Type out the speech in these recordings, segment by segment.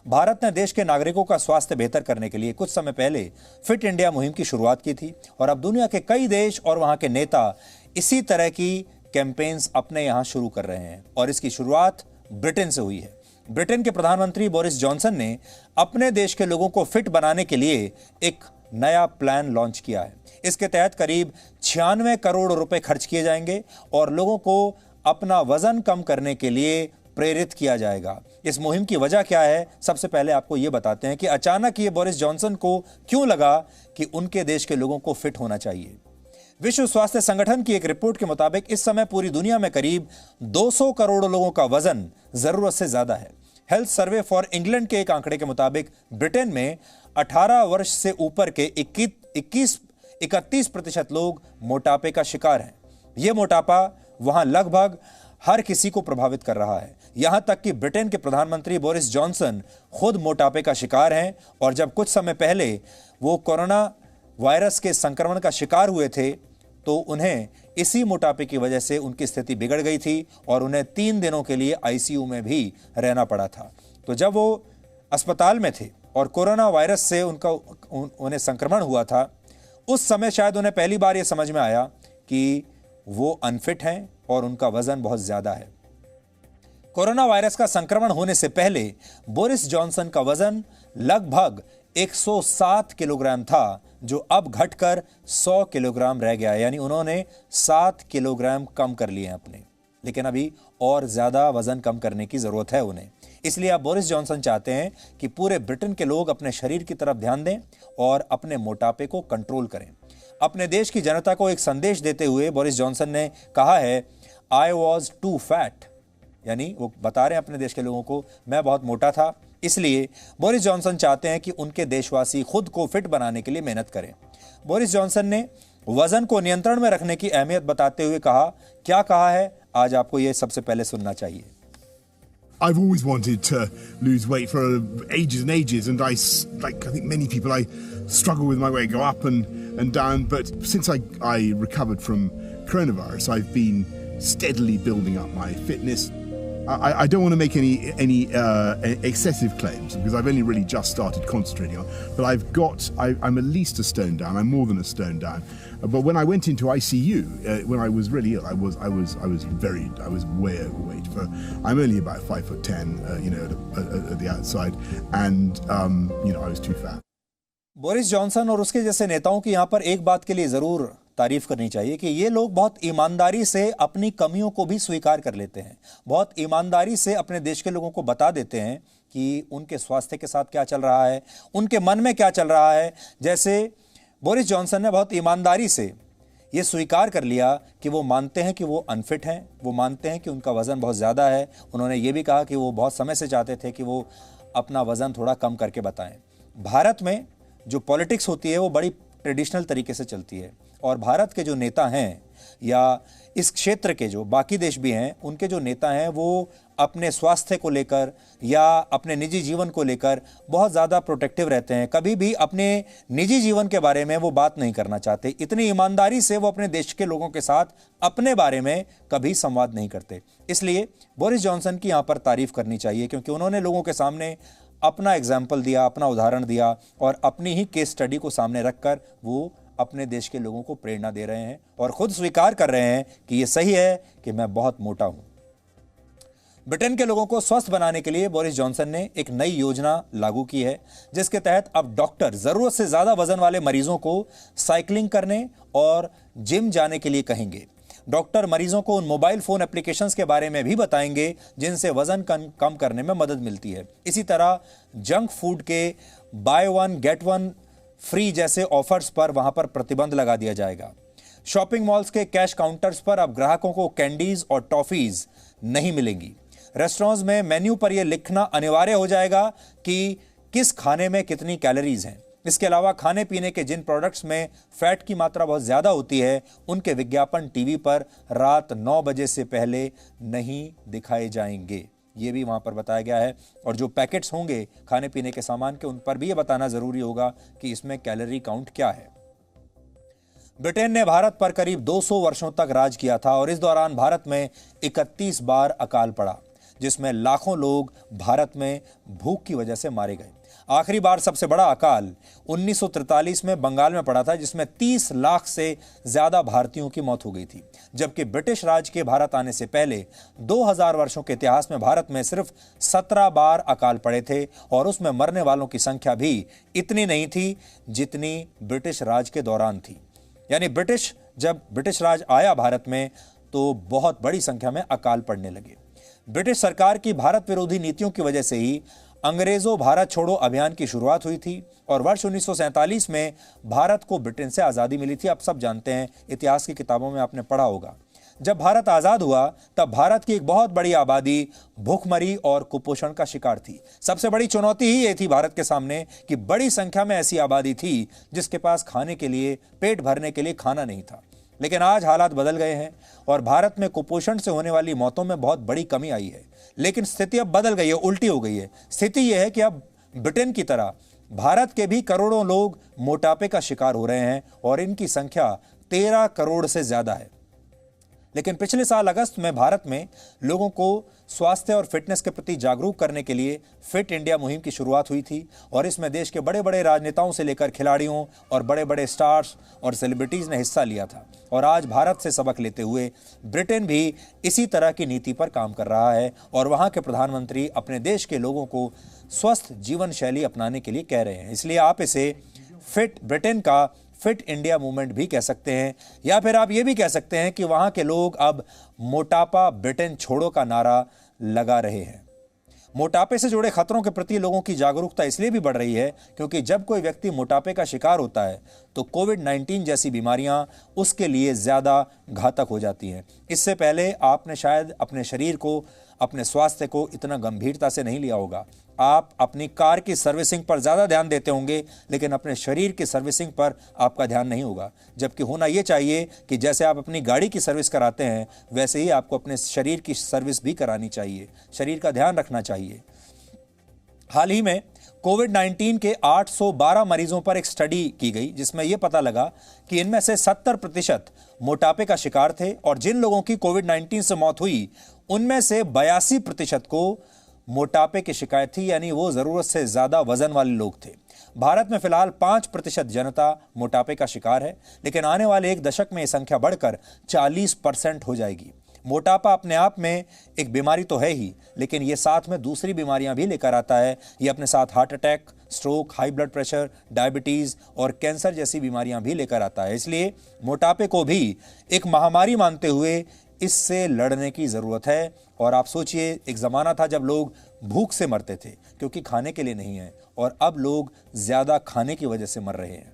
भारत ने देश के नागरिकों का स्वास्थ्य बेहतर करने के लिए कुछ समय पहले फिट इंडिया मुहिम की शुरुआत की थी और अब दुनिया के कई देश और वहां के नेता इसी तरह की कैंपेन्स अपने यहां शुरू कर रहे हैं और इसकी शुरुआत ब्रिटेन से हुई है। ब्रिटेन के प्रधानमंत्री बोरिस जॉनसन ने अपने देश के लोगों को फिट बनाने के लिए एक नया प्लान लॉन्च किया है। इसके तहत करीब 96 करोड़ रुपए खर्च किए जाएंगे और लोगों को अपना वजन कम करने के लिए प्रेरित किया जाएगा। इस मुहिम की वजह क्या है, सबसे पहले आपको यह बताते हैं कि अचानक ये बोरिस जॉनसन को क्यों लगा कि उनके देश के लोगों को फिट होना चाहिए। विश्व स्वास्थ्य संगठन की एक रिपोर्ट के मुताबिक इस समय पूरी दुनिया में करीब 200 करोड़ लोगों का वजन जरूरत से ज्यादा है। हेल्थ सर्वे फॉर इंग्लैंड के एक आंकड़े के मुताबिक ब्रिटेन में 18 वर्ष से ऊपर के 31% लोग मोटापे का शिकार हैं। यह मोटापा वहां लगभग हर किसी को प्रभावित कर रहा है। यहां तक कि ब्रिटेन के प्रधानमंत्री बोरिस जॉनसन खुद मोटापे का शिकार हैं और जब कुछ समय पहले वो कोरोना वायरस के संक्रमण का शिकार हुए थे तो उन्हें इसी मोटापे की वजह से उनकी स्थिति बिगड़ गई थी और उन्हें 3 दिनों के लिए आईसीयू में भी रहना पड़ा था। तो जब वो अस्पताल में थे और कोरोना वायरस से उन्हें संक्रमण हुआ था, उस समय शायद उन्हें पहली बार यह समझ में आया कि वो अनफिट हैं और उनका वजन बहुत ज्यादा है। कोरोना वायरस का संक्रमण होने से पहले बोरिस जॉनसन का वजन लगभग 107 किलोग्राम था, जो अब घटकर 100 किलोग्राम रह गया है। यानी उन्होंने 7 किलोग्राम कम कर लिए हैं अपने, लेकिन अभी और ज्यादा वजन कम करने की जरूरत है उन्हें। इसलिए अब बोरिस जॉनसन चाहते हैं कि पूरे ब्रिटेन के लोग अपने शरीर की तरफ ध्यान दें और अपने मोटापे को कंट्रोल करें। अपने देश की जनता को एक संदेश देते हुए बोरिस जॉनसन ने कहा है, आई वॉज टू फैट, यानी वो बता रहे हैं अपने देश के लोगों को, मैं बहुत मोटा था। इसलिए बोरिस जॉनसन चाहते हैं कि उनके देशवासी खुद को फिट बनाने के लिए मेहनत करें। बोरिस जॉनसन ने वजन को नियंत्रण में रखने की अहमियत बताते हुए कहा, क्या कहा है, आज आपको यह सबसे पहले सुनना चाहिए। I've always wanted to lose weight for ages and ages, and I think many people, I struggle with my weight, go up and down. But since I recovered from coronavirus, I've been steadily building up my fitness. I don't want to make any excessive claims because I've only really just started concentrating on. But I'm at least a stone down. I'm more than a stone down. But when I went into ICU, when I was really ill, I was way overweight. I'm only about 5'10", at the outside, and I was too fat. Boris Johnson और उसके जैसे नेताओं की यहां पर एक बात के लिए जरूर तारीफ करनी चाहिए कि ये लोग बहुत ईमानदारी से अपनी कमियों को भी स्वीकार कर लेते हैं। बहुत ईमानदारी से अपने देश के लोगों को बता देते हैं कि उनके स्वास्थ्य के साथ क्या चल रहा है, उनके मन में क्या चल रहा है। जैसे बोरिस जॉनसन ने बहुत ईमानदारी से ये स्वीकार कर लिया कि वो मानते हैं कि वो अनफिट हैं, वो मानते हैं कि उनका वजन बहुत ज़्यादा है। उन्होंने ये भी कहा कि वो बहुत समय से चाहते थे कि वो अपना वजन थोड़ा कम करके बताएं। भारत में जो पॉलिटिक्स होती है वो बड़ी ट्रेडिशनल तरीके से चलती है और भारत के जो नेता हैं या इस क्षेत्र के जो बाकी देश भी हैं, उनके जो नेता हैं वो अपने स्वास्थ्य को लेकर या अपने निजी जीवन को लेकर बहुत ज़्यादा प्रोटेक्टिव रहते हैं। कभी भी अपने निजी जीवन के बारे में वो बात नहीं करना चाहते। इतनी ईमानदारी से वो अपने देश के लोगों के साथ अपने बारे में कभी संवाद नहीं करते। इसलिए बोरिस जॉनसन की यहाँ पर तारीफ करनी चाहिए क्योंकि उन्होंने लोगों के सामने अपना एग्जाम्पल दिया, अपना उदाहरण दिया और अपनी ही केस स्टडी को सामने रखकर वो अपने देश के लोगों को प्रेरणा दे रहे हैं और खुद स्वीकार कर रहे हैं कि यह सही है कि मैं बहुत मोटा हूं। ब्रिटेन के लोगों को स्वस्थ बनाने के लिए बोरिस जॉनसन ने एक नई योजना लागू की है, जिसके तहत अब डॉक्टर जरूरत से ज्यादा वजन वाले मरीजों को साइकिलिंग करने और जिम जाने के लिए कहेंगे। डॉक्टर मरीजों को उन मोबाइल फोन एप्लीकेशंस के बारे में भी बताएंगे जिनसे वजन कम करने में मदद मिलती है। इसी तरह जंक फूड के by one get one free जैसे ऑफर्स पर वहां पर प्रतिबंध लगा दिया जाएगा। शॉपिंग मॉल्स के कैश काउंटर्स पर अब ग्राहकों को कैंडीज और टॉफीज नहीं मिलेंगी। रेस्टोरेंट्स में मेन्यू पर यह लिखना अनिवार्य हो जाएगा कि किस खाने में कितनी कैलोरीज हैं। इसके अलावा खाने पीने के जिन प्रोडक्ट्स में फैट की मात्रा बहुत ज्यादा होती है, उनके विज्ञापन टीवी पर रात 9 बजे से पहले नहीं दिखाए जाएंगे। ये भी वहां पर बताया गया है। और जो पैकेट्स होंगे खाने पीने के सामान के, उन पर भी ये बताना जरूरी होगा कि इसमें कैलोरी काउंट क्या है। ब्रिटेन ने भारत पर करीब 200 वर्षों तक राज किया था और इस दौरान भारत में 31 बार अकाल पड़ा। जिसमें लाखों लोग भारत में भूख की वजह से मारे गए। आखिरी बार सबसे बड़ा अकाल 1943 में बंगाल में पड़ा था, जिसमें 30 लाख से ज्यादा भारतीयों की मौत हो गई थी। जबकि ब्रिटिश राज के भारत आने से पहले 2000 वर्षों के इतिहास में भारत में सिर्फ 17 बार अकाल पड़े थे और उसमें मरने वालों की संख्या भी इतनी नहीं थी जितनी ब्रिटिश राज के दौरान थी। यानी जब ब्रिटिश राज आया भारत में तो बहुत बड़ी संख्या में अकाल पड़ने लगे। ब्रिटिश सरकार की भारत विरोधी नीतियों की वजह से ही अंग्रेजों भारत छोड़ो अभियान की शुरुआत हुई थी और वर्ष 1947 में भारत को ब्रिटेन से आज़ादी मिली थी। आप सब जानते हैं, इतिहास की किताबों में आपने पढ़ा होगा। जब भारत आज़ाद हुआ तब भारत की एक बहुत बड़ी आबादी भूखमरी और कुपोषण का शिकार थी। सबसे बड़ी चुनौती ही ये थी भारत के सामने कि बड़ी संख्या में ऐसी आबादी थी जिसके पास खाने के लिए, पेट भरने के लिए खाना नहीं था। लेकिन आज हालात बदल गए हैं और भारत में कुपोषण से होने वाली मौतों में बहुत बड़ी कमी आई है। लेकिन स्थिति अब बदल गई है, उल्टी हो गई है। स्थिति यह है कि अब ब्रिटेन की तरह भारत के भी करोड़ों लोग मोटापे का शिकार हो रहे हैं और इनकी संख्या 13 करोड़ से ज्यादा है। लेकिन पिछले साल अगस्त में भारत में लोगों को स्वास्थ्य और फिटनेस के प्रति जागरूक करने के लिए फिट इंडिया मुहिम की शुरुआत हुई थी और इसमें देश के बड़े बड़े राजनेताओं से लेकर खिलाड़ियों और बड़े बड़े स्टार्स और सेलिब्रिटीज ने हिस्सा लिया था। और आज भारत से सबक लेते हुए ब्रिटेन भी इसी तरह की नीति पर काम कर रहा है और वहां के प्रधानमंत्री अपने देश के लोगों को स्वस्थ जीवन शैली अपनाने के लिए कह रहे हैं। इसलिए आप इसे ब्रिटेन का फिट इंडिया मूवमेंट भी कह सकते हैं, या फिर आप ये भी कह सकते हैं कि वहां के लोग अब मोटापा ब्रिटेन छोड़ो का नारा लगा रहे हैं। मोटापे से जुड़े खतरों के प्रति लोगों की जागरूकता इसलिए भी बढ़ रही है क्योंकि जब कोई व्यक्ति मोटापे का शिकार होता है तो कोविड-19 जैसी बीमारियां उसके लिए ज्यादा घातक हो जाती हैं। इससे पहले आपने शायद अपने शरीर को, अपने स्वास्थ्य को इतना गंभीरता से नहीं लिया होगा। आप अपनी कार की सर्विसिंग पर ज़्यादा ध्यान देते होंगे लेकिन अपने शरीर की सर्विसिंग पर आपका ध्यान नहीं होगा। जबकि होना यह चाहिए कि जैसे आप अपनी गाड़ी की सर्विस कराते हैं वैसे ही आपको अपने शरीर की सर्विस भी करानी चाहिए, शरीर का ध्यान रखना चाहिए। हाल ही में कोविड-19 के 812 मरीजों पर एक स्टडी की गई जिसमें यह पता लगा कि इनमें से 70% मोटापे का शिकार थे और जिन लोगों की कोविड-19 से मौत हुई उनमें से 82% को मोटापे की शिकायत थी, यानी वो जरूरत से ज्यादा वजन वाले लोग थे। भारत में फिलहाल 5% जनता मोटापे का शिकार है, लेकिन आने वाले एक दशक में यह संख्या बढ़कर 40% हो जाएगी। मोटापा अपने आप में एक बीमारी तो है ही, लेकिन ये साथ में दूसरी बीमारियां भी लेकर आता है। ये अपने साथ heart attack, stroke, high blood pressure, diabetes और कैंसर जैसी बीमारियां भी लेकर आता है। इसलिए मोटापे को भी एक महामारी मानते हुए इससे लड़ने की जरूरत है। और आप सोचिए, एक जमाना था जब लोग भूख से मरते थे क्योंकि खाने के लिए नहीं है, और अब लोग ज्यादा खाने की वजह से मर रहे हैं।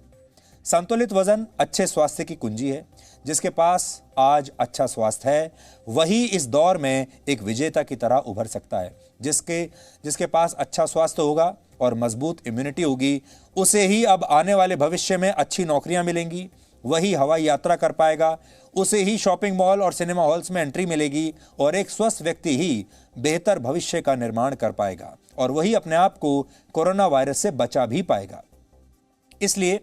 संतुलित वजन अच्छे स्वास्थ्य की कुंजी है। जिसके पास आज अच्छा स्वास्थ्य है वही इस दौर में एक विजेता की तरह उभर सकता है। जिसके पास अच्छा स्वास्थ्य होगा और मजबूत इम्यूनिटी होगी, उसे ही अब आने वाले भविष्य में अच्छी नौकरियां मिलेंगी, वही हवाई यात्रा कर पाएगा, उसे ही शॉपिंग मॉल और सिनेमा हॉल्स में एंट्री मिलेगी, और एक स्वस्थ व्यक्ति ही बेहतर भविष्य का निर्माण कर पाएगा और वही अपने आप को कोरोना वायरस से बचा भी पाएगा। इसलिए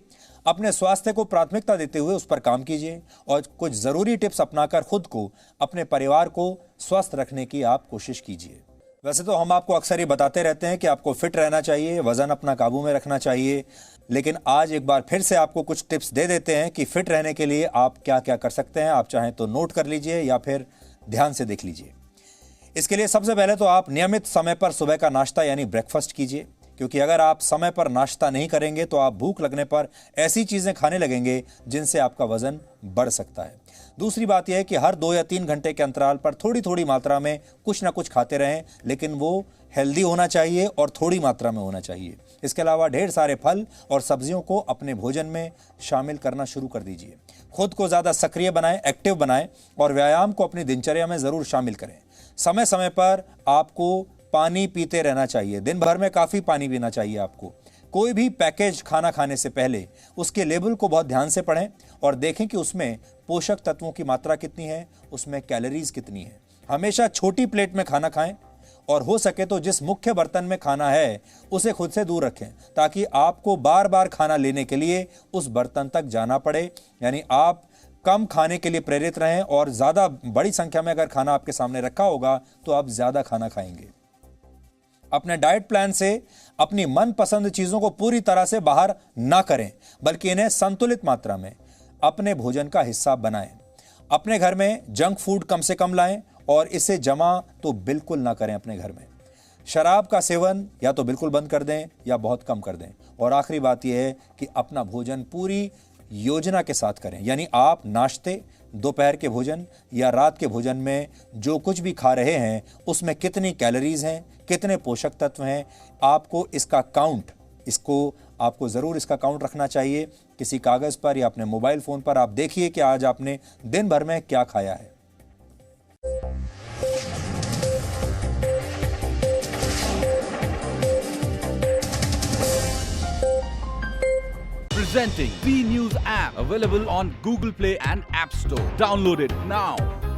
अपने स्वास्थ्य को प्राथमिकता देते हुए उस पर काम कीजिए और कुछ जरूरी टिप्स अपनाकर खुद को, अपने परिवार को स्वस्थ रखने की आप कोशिश कीजिए। वैसे तो हम आपको अक्सर ये बताते रहते हैं कि आपको फिट रहना चाहिए, वजन अपना काबू में रखना चाहिए, लेकिन आज एक बार फिर से आपको कुछ टिप्स दे देते हैं कि फिट रहने के लिए आप क्या क्या कर सकते हैं। आप चाहें तो नोट कर लीजिए या फिर ध्यान से देख लीजिए। इसके लिए सबसे पहले तो आप नियमित समय पर सुबह का नाश्ता यानी ब्रेकफास्ट कीजिए, क्योंकि अगर आप समय पर नाश्ता नहीं करेंगे तो आप भूख लगने पर ऐसी चीजें खाने लगेंगे जिनसे आपका वजन बढ़ सकता है। दूसरी बात यह है कि हर 2 या 3 घंटे के अंतराल पर थोड़ी थोड़ी मात्रा में कुछ ना कुछ खाते रहें, लेकिन वो हेल्दी होना चाहिए और थोड़ी मात्रा में होना चाहिए। इसके अलावा ढेर सारे फल और सब्जियों को अपने भोजन में शामिल करना शुरू कर दीजिए। खुद को ज़्यादा सक्रिय बनाएं, एक्टिव बनाएं और व्यायाम को अपनी दिनचर्या में ज़रूर शामिल करें। समय समय पर आपको पानी पीते रहना चाहिए, दिन भर में काफ़ी पानी पीना चाहिए आपको। कोई भी पैकेज खाना खाने से पहले उसके लेबल को बहुत ध्यान से पढ़ें और देखें कि उसमें पोषक तत्वों की मात्रा कितनी है, उसमें कैलोरीज कितनी है। हमेशा छोटी प्लेट में खाना खाएं और हो सके तो जिस मुख्य बर्तन में खाना है उसे खुद से दूर रखें, ताकि आपको बार बार खाना लेने के लिए उस बर्तन तक जाना पड़े। यानी आप कम खाने के लिए प्रेरित रहें और ज्यादा बड़ी संख्या में अगर खाना आपके सामने रखा होगा तो आप ज्यादा खाना खाएंगे। अपने डाइट प्लान से अपनी मनपसंद चीजों को पूरी तरह से बाहर ना करें, बल्कि इन्हें संतुलित मात्रा में अपने भोजन का हिस्सा बनाएं। अपने घर में जंक फूड कम से कम लाएं और इसे जमा तो बिल्कुल ना करें अपने घर में। शराब का सेवन या तो बिल्कुल बंद कर दें या बहुत कम कर दें। और आखिरी बात यह है कि अपना भोजन पूरी योजना के साथ करें, यानी आप नाश्ते, दोपहर के भोजन या रात के भोजन में जो कुछ भी खा रहे हैं उसमें कितनी कैलोरीज हैं, कितने पोषक तत्व हैं, आपको ज़रूर इसका काउंट रखना चाहिए किसी कागज़ पर या अपने मोबाइल फ़ोन पर। आप देखिए कि आज आपने दिन भर में क्या खाया है। Presenting B News app, available on Google Play and App Store. Download it now.